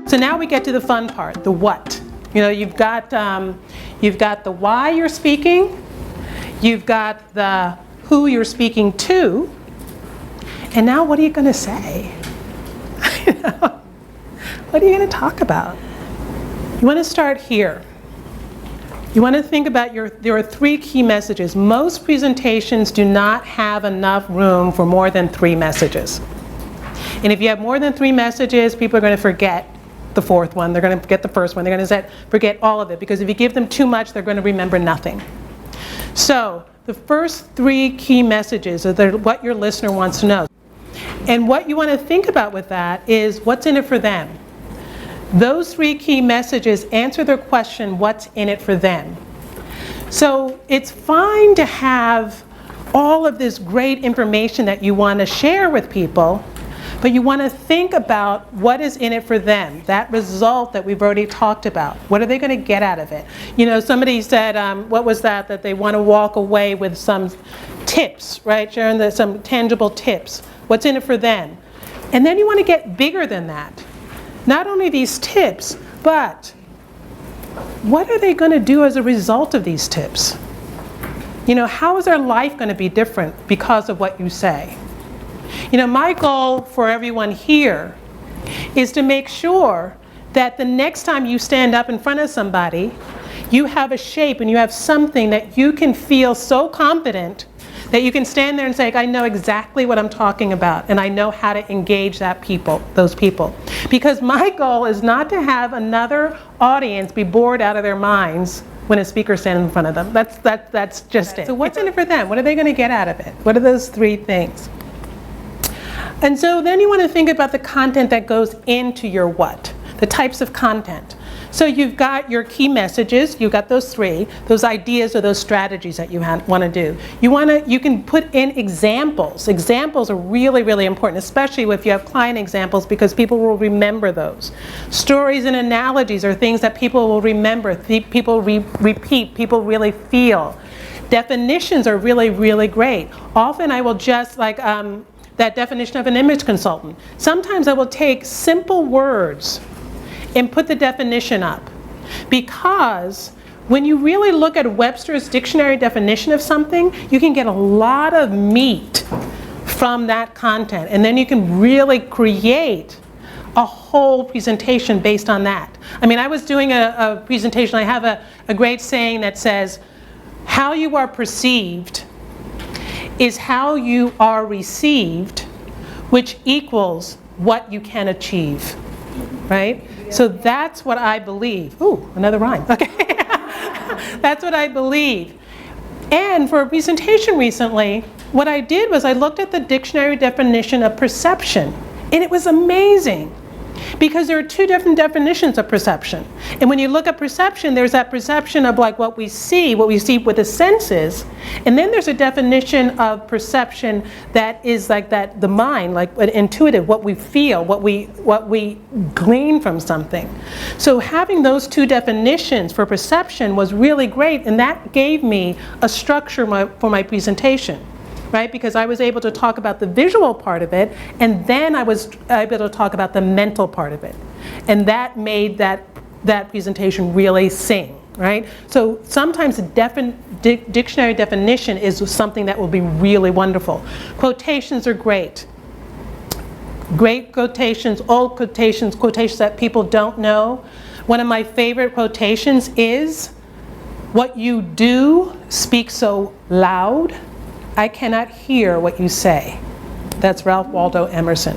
So now we get to the fun part, the what. You know, you've got the why you're speaking, you've got the who you're speaking to, and now what are you going to say? What are you going to talk about? You want to start here. You want to think about there are 3 key messages. Most presentations do not have enough room for more than 3 messages. And if you have more than 3 messages, people are going to forget the 4th one. They're going to forget the 1st one. They're going to forget all of it, because if you give them too much, they're going to remember nothing. So the first 3 key messages are what your listener wants to know. And what you want to think about with that is what's in it for them. Those 3 key messages answer their question, what's in it for them? So it's fine to have all of this great information that you want to share with people, but you want to think about what is in it for them, that result that we've already talked about. What are they going to get out of it? You know, somebody said, what was that they want to walk away with some tips, right? Sharing some tangible tips. What's in it for them? And then you want to get bigger than that. Not only these tips, but what are they going to do as a result of these tips? You know, how is their life going to be different because of what you say? You know, my goal for everyone here is to make sure that the next time you stand up in front of somebody, you have a shape and you have something that you can feel so confident that you can stand there and say, I know exactly what I'm talking about, and I know how to engage those people. Because my goal is not to have another audience be bored out of their minds when a speaker stands in front of them. That's just it. So what's in it for them? What are they going to get out of it? What are those 3 things? And so then you want to think about the content that goes into your what, the types of content. So you've got your key messages, you've got those 3, those ideas or those strategies that you want to do. You can put in examples. Examples are really, really important, especially if you have client examples, because people will remember those. Stories and analogies are things that people will remember, people repeat, people really feel. Definitions are really, really great. Often I will just that definition of an image consultant. Sometimes I will take simple words and put the definition up. Because when you really look at Webster's dictionary definition of something, you can get a lot of meat from that content. And then you can really create a whole presentation based on that. I mean, I was doing a presentation, I have a great saying that says, how you are perceived is how you are received, which equals what you can achieve, right? So that's what I believe. Ooh, another rhyme, okay. That's what I believe. And for a presentation recently, what I did was I looked at the dictionary definition of perception, and it was amazing. Because there are 2 different definitions of perception. And when you look at perception, there's that perception of like what we see with the senses. And then there's a definition of perception that is like that, the mind, like intuitive, what we feel, what we glean from something. So having those 2 definitions for perception was really great, and that gave me a structure for my presentation. Right? Because I was able to talk about the visual part of it, and then I was able to talk about the mental part of it. And that made that presentation really sing, right? So sometimes dictionary definition is something that will be really wonderful. Quotations are great. Great quotations, old quotations, quotations that people don't know. One of my favorite quotations is, "What you do speak so loud, I cannot hear what you say." That's Ralph Waldo Emerson.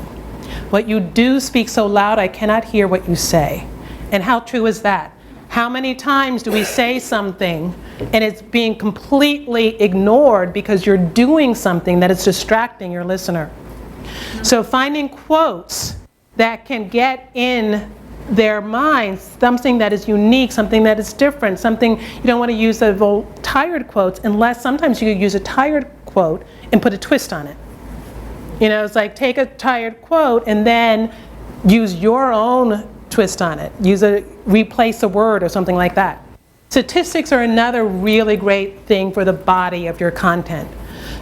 What you do speak so loud, I cannot hear what you say. And how true is that? How many times do we say something and it's being completely ignored because you're doing something that is distracting your listener? So finding quotes that can get in their minds, something that is unique, something that is different, something you don't want to use the old tired quotes, unless sometimes you could use a tired quote and put a twist on it. You know, it's like take a tired quote and then use your own twist on it. Replace a word or something like that. Statistics are another really great thing for the body of your content.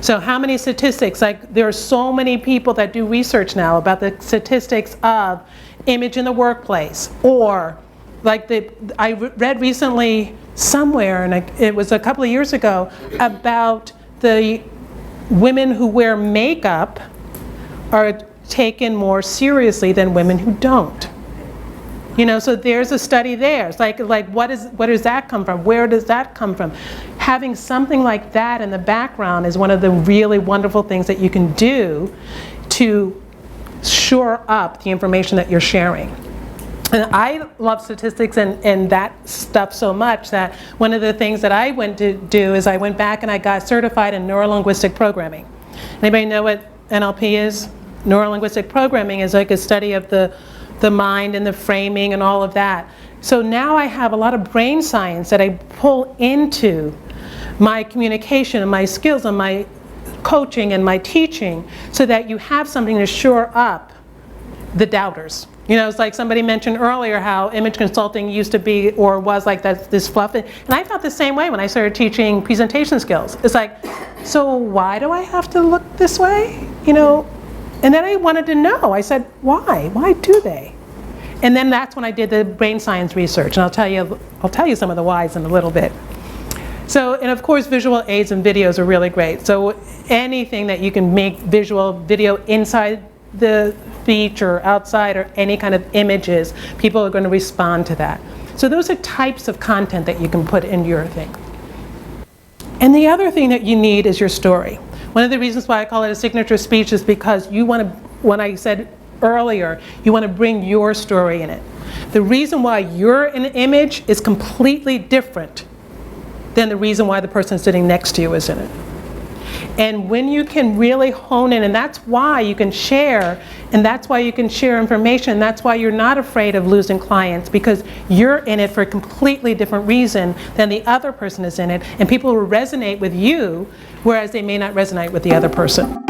So how many statistics, like there are so many people that do research now about the statistics of image in the workplace, or like I read recently somewhere, and it was a couple of years ago, about the women who wear makeup are taken more seriously than women who don't. You know, so there's a study there. It's like where does that come from? Where does that come from? Having something like that in the background is one of the really wonderful things that you can do to shore up the information that you're sharing. And I love statistics and that stuff so much that one of the things that I went to do is I went back and I got certified in neurolinguistic programming. Anybody know what NLP is? Neurolinguistic programming is like a study of the mind and the framing and all of that. So now I have a lot of brain science that I pull into my communication and my skills and my coaching and my teaching, so that you have something to shore up the doubters. You know, it's like somebody mentioned earlier how image consulting used to be, or was like that, this fluff. And I felt the same way when I started teaching presentation skills. It's like, so why do I have to look this way? You know, and then I wanted to know. I said, why? Why do they? And then that's when I did the brain science research. And I'll tell you some of the whys in a little bit. So, and of course, visual aids and videos are really great. So anything that you can make video inside the speech or outside, or any kind of images, people are going to respond to that. So those are types of content that you can put in your thing. And the other thing that you need is your story. One of the reasons why I call it a signature speech is because you want to, when I said earlier, you want to bring your story in it. The reason why you're in an image is completely different than the reason why the person sitting next to you is in it. And when you can really hone in, and that's why you can share, and that's why you can share information, and that's why you're not afraid of losing clients, because you're in it for a completely different reason than the other person is in it, and people will resonate with you, whereas they may not resonate with the other person.